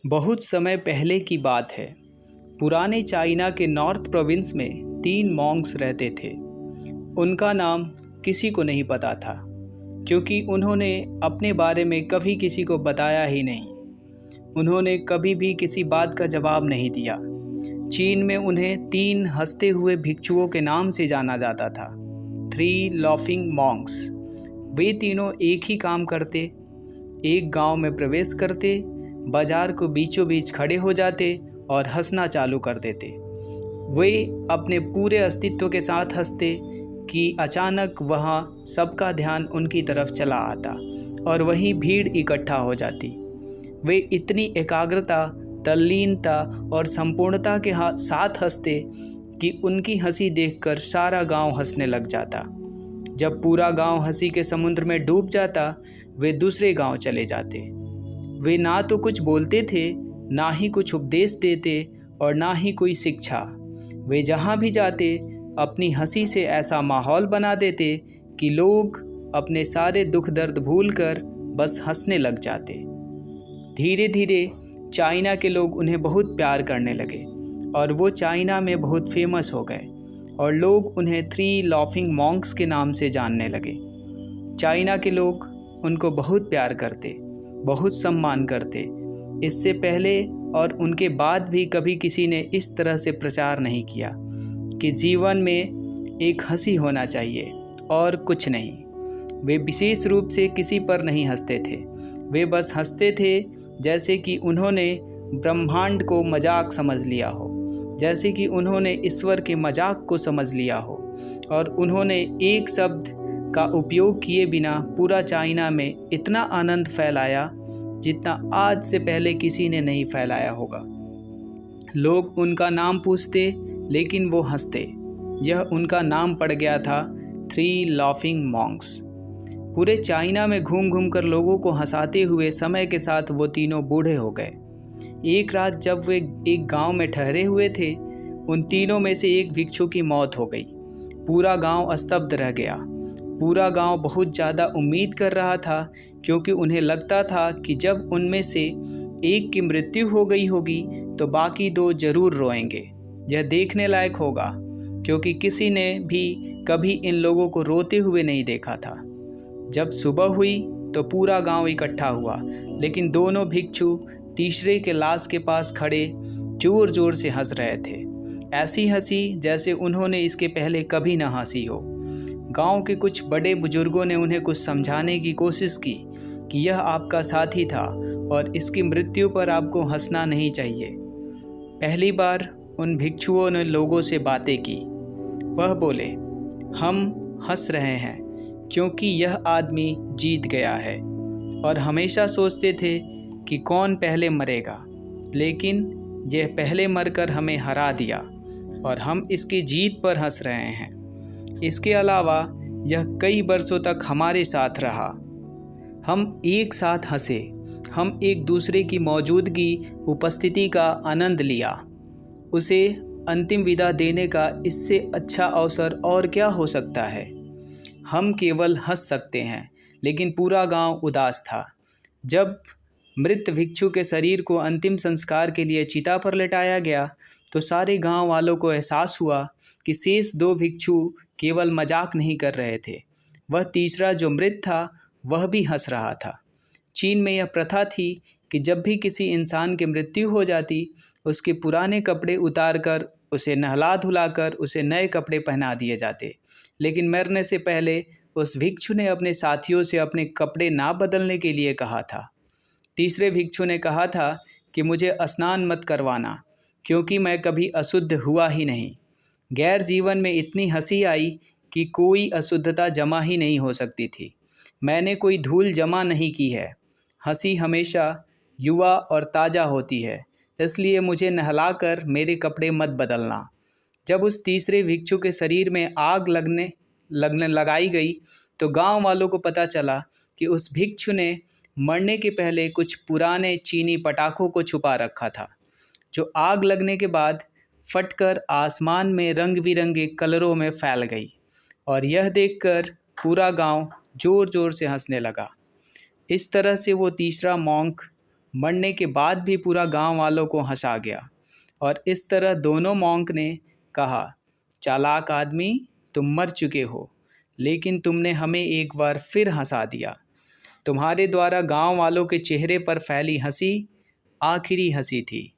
बहुत समय पहले की बात है। पुराने चाइना के नॉर्थ प्रोविंस में 3 मॉन्क्स रहते थे। उनका नाम किसी को नहीं पता था, क्योंकि उन्होंने अपने बारे में कभी किसी को बताया ही नहीं। उन्होंने कभी भी किसी बात का जवाब नहीं दिया। चीन में उन्हें 3 हंसते हुए भिक्षुओं के नाम से जाना जाता था, 3 लाफिंग मॉन्क्स। वे तीनों एक ही काम करते, एक गांव में प्रवेश करते, बाजार को बीचों बीच खड़े हो जाते और हंसना चालू कर देते। वे अपने पूरे अस्तित्व के साथ हंसते कि अचानक वहाँ सबका ध्यान उनकी तरफ चला आता और वहीं भीड़ इकट्ठा हो जाती। वे इतनी एकाग्रता, तल्लीनता और संपूर्णता के साथ हंसते कि उनकी हंसी देखकर सारा गांव हंसने लग जाता। जब पूरा गांव हंसी के समुद्र में डूब जाता, वे दूसरे गांव चले जाते। वे ना तो कुछ बोलते थे, ना ही कुछ उपदेश देते और ना ही कोई शिक्षा। वे जहाँ भी जाते अपनी हंसी से ऐसा माहौल बना देते कि लोग अपने सारे दुख दर्द भूलकर बस हंसने लग जाते। धीरे धीरे चाइना के लोग उन्हें बहुत प्यार करने लगे और वो चाइना में बहुत फेमस हो गए और लोग उन्हें 3 लाफिंग मॉन्क्स के नाम से जानने लगे। चाइना के लोग उनको बहुत प्यार करते, बहुत सम्मान करते। इससे पहले और उनके बाद भी कभी किसी ने इस तरह से प्रचार नहीं किया कि जीवन में एक हंसी होना चाहिए और कुछ नहीं। वे विशेष रूप से किसी पर नहीं हंसते थे। वे बस हंसते थे जैसे कि उन्होंने ब्रह्मांड को मजाक समझ लिया हो, जैसे कि उन्होंने ईश्वर के मजाक को समझ लिया हो और उन्होंने एक शब्द का उपयोग किए बिना पूरा चाइना में इतना आनंद फैलाया जितना आज से पहले किसी ने नहीं फैलाया होगा। लोग उनका नाम पूछते लेकिन वो हंसते। यह उनका नाम पड़ गया था 3 लाफिंग मॉन्क्स। पूरे चाइना में घूम घूम कर लोगों को हंसाते हुए समय के साथ वो तीनों बूढ़े हो गए। एक रात जब वे एक गांव में ठहरे हुए थे, उन तीनों में से एक भिक्षु की मौत हो गई। पूरा गांव स्तब्ध रह गया। पूरा गांव बहुत ज़्यादा उम्मीद कर रहा था, क्योंकि उन्हें लगता था कि जब उनमें से एक की मृत्यु हो गई होगी तो बाकी 2 जरूर रोएंगे। यह देखने लायक होगा, क्योंकि किसी ने भी कभी इन लोगों को रोते हुए नहीं देखा था। जब सुबह हुई तो पूरा गांव इकट्ठा हुआ, लेकिन दोनों भिक्षु तीसरे के लाश के पास खड़े जोर जोर से हंस रहे थे। ऐसी हंसी जैसे उन्होंने इसके पहले कभी न हंसी हो। गांव के कुछ बड़े बुजुर्गों ने उन्हें कुछ समझाने की कोशिश की कि यह आपका साथी था और इसकी मृत्यु पर आपको हंसना नहीं चाहिए। पहली बार उन भिक्षुओं ने लोगों से बातें की। वह बोले, हम हंस रहे हैं क्योंकि यह आदमी जीत गया है, और हमेशा सोचते थे कि कौन पहले मरेगा, लेकिन यह पहले मरकर हमें हरा दिया और हम इसकी जीत पर हंस रहे हैं। इसके अलावा यह कई वर्षों तक हमारे साथ रहा। हम एक साथ हंसे, हम एक दूसरे की मौजूदगी, उपस्थिति का आनंद लिया। उसे अंतिम विदा देने का इससे अच्छा अवसर और क्या हो सकता है। हम केवल हंस सकते हैं, लेकिन पूरा गांव उदास था। जब मृत भिक्षु के शरीर को अंतिम संस्कार के लिए चिता पर लेटाया गया तो सारे गांव वालों को एहसास हुआ कि शेष 2 भिक्षु केवल मजाक नहीं कर रहे थे। वह तीसरा जो मृत था वह भी हंस रहा था। चीन में यह प्रथा थी कि जब भी किसी इंसान की मृत्यु हो जाती, उसके पुराने कपड़े उतारकर उसे नहला धुलाकर उसे नए कपड़े पहना दिए जाते। लेकिन मरने से पहले उस भिक्षु ने अपने साथियों से अपने कपड़े ना बदलने के लिए कहा था। तीसरे भिक्षु ने कहा था कि मुझे स्नान मत करवाना, क्योंकि मैं कभी अशुद्ध हुआ ही नहीं। गैर जीवन में इतनी हंसी आई कि कोई अशुद्धता जमा ही नहीं हो सकती थी। मैंने कोई धूल जमा नहीं की है। हंसी हमेशा युवा और ताज़ा होती है, इसलिए मुझे नहलाकर मेरे कपड़े मत बदलना। जब उस तीसरे भिक्षु के शरीर में आग लगने लगाई गई तो गांव वालों को पता चला कि उस भिक्षु ने मरने के पहले कुछ पुराने चीनी पटाखों को छुपा रखा था, जो आग लगने के बाद फटकर आसमान में रंग बिरंगे कलरों में फैल गई। और यह देखकर पूरा गांव जोर जोर से हंसने लगा। इस तरह से वो तीसरा मॉन्क मरने के बाद भी पूरा गांव वालों को हंसा गया। और इस तरह दोनों मॉन्क ने कहा, चालाक आदमी, तुम मर चुके हो, लेकिन तुमने हमें एक बार फिर हंसा दिया। तुम्हारे द्वारा गांव वालों के चेहरे पर फैली हंसी आखिरी हंसी थी